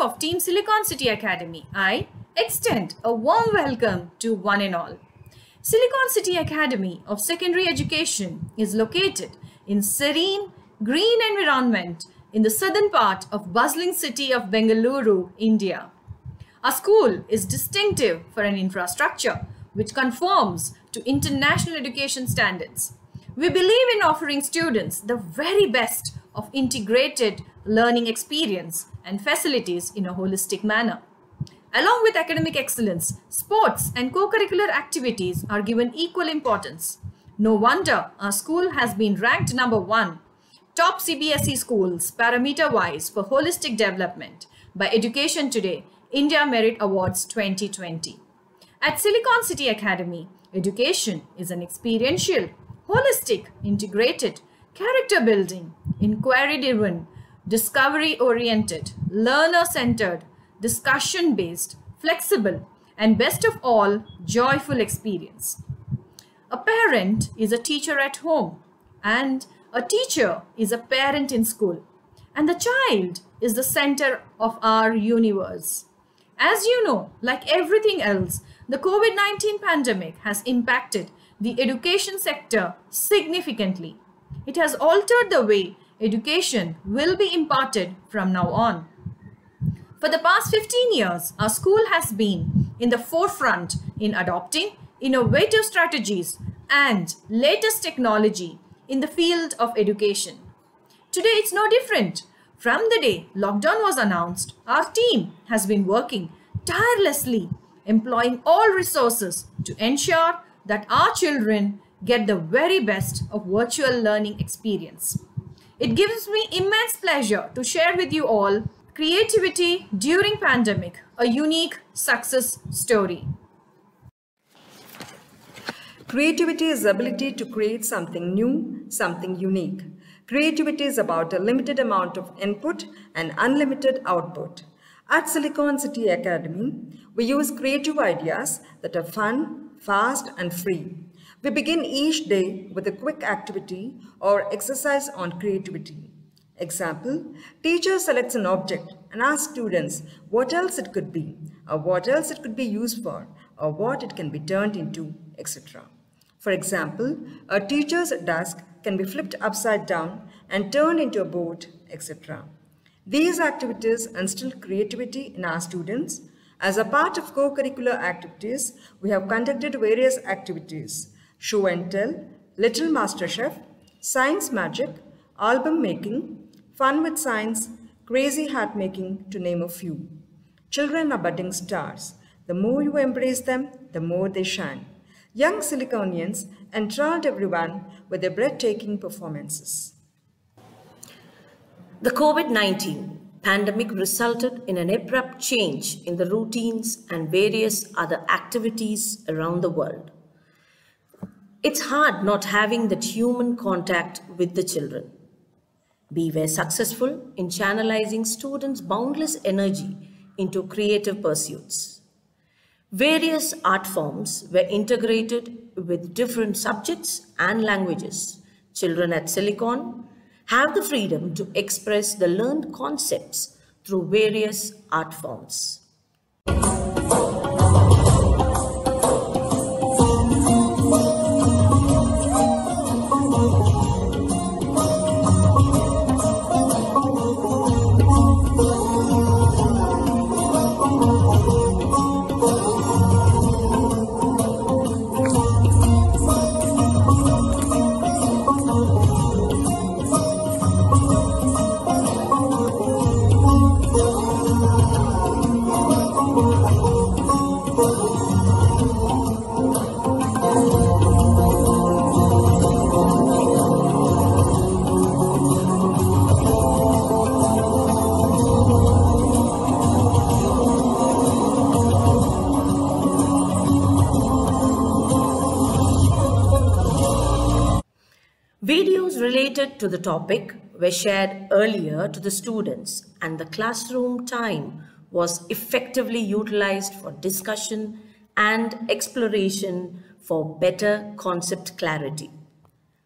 of Team Silicon City Academy, I extend a warm welcome to one and all. Silicon City Academy of Secondary Education is located in serene, green environment in the southern part of bustling city of Bengaluru, India. Our school is distinctive for an infrastructure which conforms to international education standards. We believe in offering students the very best of integrated learning experience and facilities in a holistic manner. Along with academic excellence, sports and co-curricular activities are given equal importance. No wonder our school has been ranked #1 top CBSE schools parameter-wise for holistic development by Education Today India Merit Awards 2020. At Silicon City Academy, education is an experiential, holistic, integrated, character-building, inquiry-driven, discovery-oriented, learner-centered, discussion-based, flexible, and best of all, joyful experience. A parent is a teacher at home, and a teacher is a parent in school, and the child is the center of our universe. As you know, like everything else, the COVID-19 pandemic has impacted the education sector significantly. It has altered the way education will be imparted from now on. For the past 15 years, our school has been in the forefront in adopting innovative strategies and latest technology in the field of education. Today, it's no different. From the day lockdown was announced, our team has been working tirelessly, employing all resources to ensure that our children get the very best of virtual learning experience. It gives me immense pleasure to share with you all Creativity During Pandemic, a unique success story. Creativity is the ability to create something new, something unique. Creativity is about a limited amount of input and unlimited output. At Silicon City Academy, we use creative ideas that are fun, fast, and free. We begin each day with a quick activity or exercise on creativity. Example, teacher selects an object and asks students what else it could be, or what else it could be used for, or what it can be turned into, etc. For example, a teacher's desk can be flipped upside down and turned into a boat, etc. These activities instill creativity in our students. As a part of co-curricular activities, we have conducted various activities: show and tell, Little Master Chef, science magic, album making, fun with science, crazy hat making, to name a few. Children are budding stars. The more you embrace them, the more they shine. Young Siliconians enthralled everyone with their breathtaking performances. The COVID-19 pandemic resulted in an abrupt change in the routines and various other activities around the world. It's hard not having that human contact with the children. We were successful in channelizing students' boundless energy into creative pursuits. Various art forms were integrated with different subjects and languages. Children at Silicon have the freedom to express the learned concepts through various art forms. Videos related to the topic were shared earlier to the students, and the classroom time was effectively utilized for discussion and exploration for better concept clarity.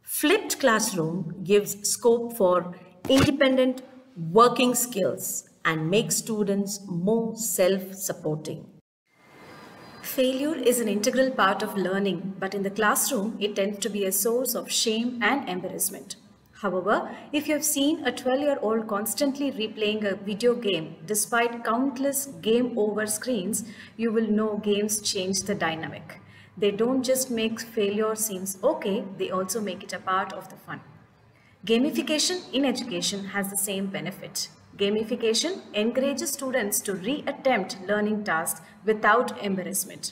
Flipped classroom gives scope for independent working skills and make students more self-supporting. Failure is an integral part of learning, but in the classroom, it tends to be a source of shame and embarrassment. However, if you have seen a 12-year-old constantly replaying a video game despite countless game over screens, you will know games change the dynamic. They don't just make failure seems okay, they also make it a part of the fun. Gamification in education has the same benefit. Gamification encourages students to re-attempt learning tasks without embarrassment.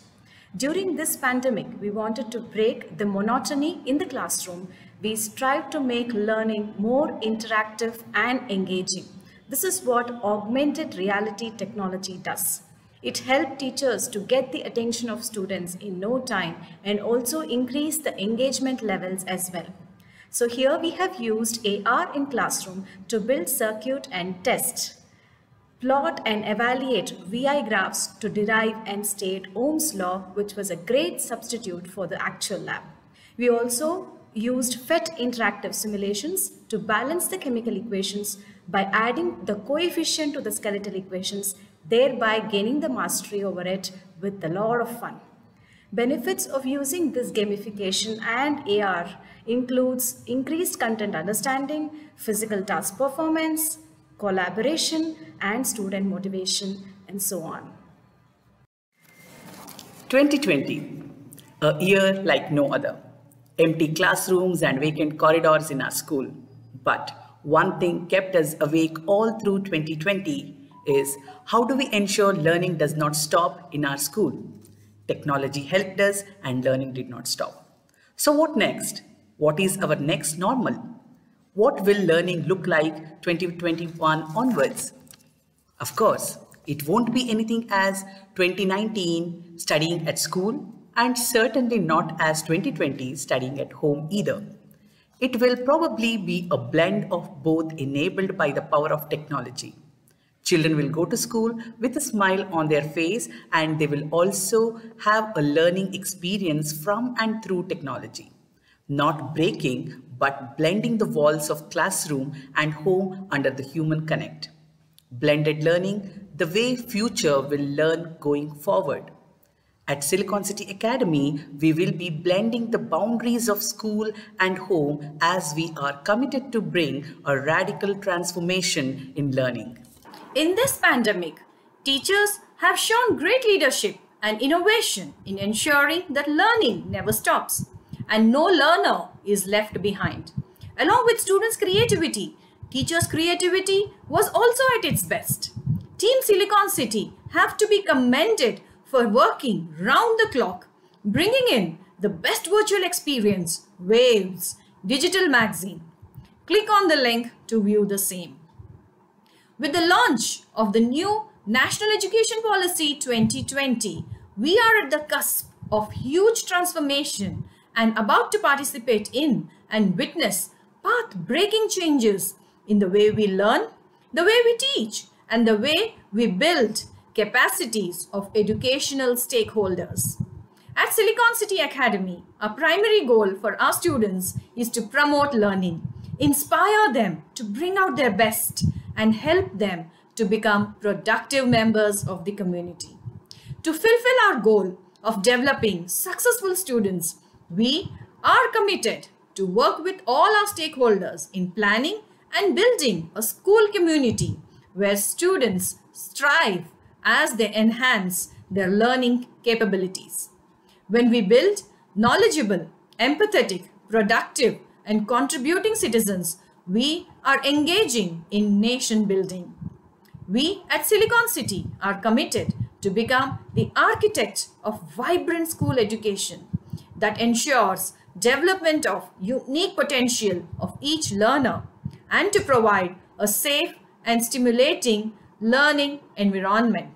During this pandemic, we wanted to break the monotony in the classroom. We strive to make learning more interactive and engaging. This is what augmented reality technology does. It helped teachers to get the attention of students in no time and also increase the engagement levels as well. So here we have used AR in classroom to build circuit and test, plot and evaluate VI graphs to derive and state Ohm's law, which was a great substitute for the actual lab. We also used PhET interactive simulations to balance the chemical equations by adding the coefficient to the skeletal equations, thereby gaining the mastery over it with a lot of fun. Benefits of using this gamification and AR includes increased content understanding, physical task performance, collaboration, and student motivation, and so on. 2020, a year like no other. Empty classrooms and vacant corridors in our school. But one thing kept us awake all through 2020 is how do we ensure learning does not stop in our school? Technology helped us and learning did not stop. So what next? What is our next normal? What will learning look like 2021 onwards? Of course, it won't be anything as 2019 studying at school and certainly not as 2020 studying at home either. It will probably be a blend of both enabled by the power of technology. Children will go to school with a smile on their face and they will also have a learning experience from and through technology. Not breaking, but blending the walls of classroom and home under the human connect. Blended learning, the way future will learn going forward. At Silicon City Academy, we will be blending the boundaries of school and home as we are committed to bring a radical transformation in learning. In this pandemic, teachers have shown great leadership and innovation in ensuring that learning never stops and no learner is left behind. Along with students' creativity, teachers' creativity was also at its best. Team Silicon City have to be commended for working round the clock, bringing in the best virtual experience, Waves, digital magazine. Click on the link to view the same. With the launch of the new National Education Policy 2020, we are at the cusp of huge transformation and about to participate in and witness path-breaking changes in the way we learn, the way we teach, and the way we build capacities of educational stakeholders. At Silicon City Academy, our primary goal for our students is to promote learning, inspire them to bring out their best, and help them to become productive members of the community. To fulfill our goal of developing successful students, we are committed to work with all our stakeholders in planning and building a school community where students strive as they enhance their learning capabilities. When we build knowledgeable, empathetic, productive, and contributing citizens, we are engaging in nation building. We at Silicon City are committed to become the architect of vibrant school education that ensures development of unique potential of each learner and to provide a safe and stimulating learning environment.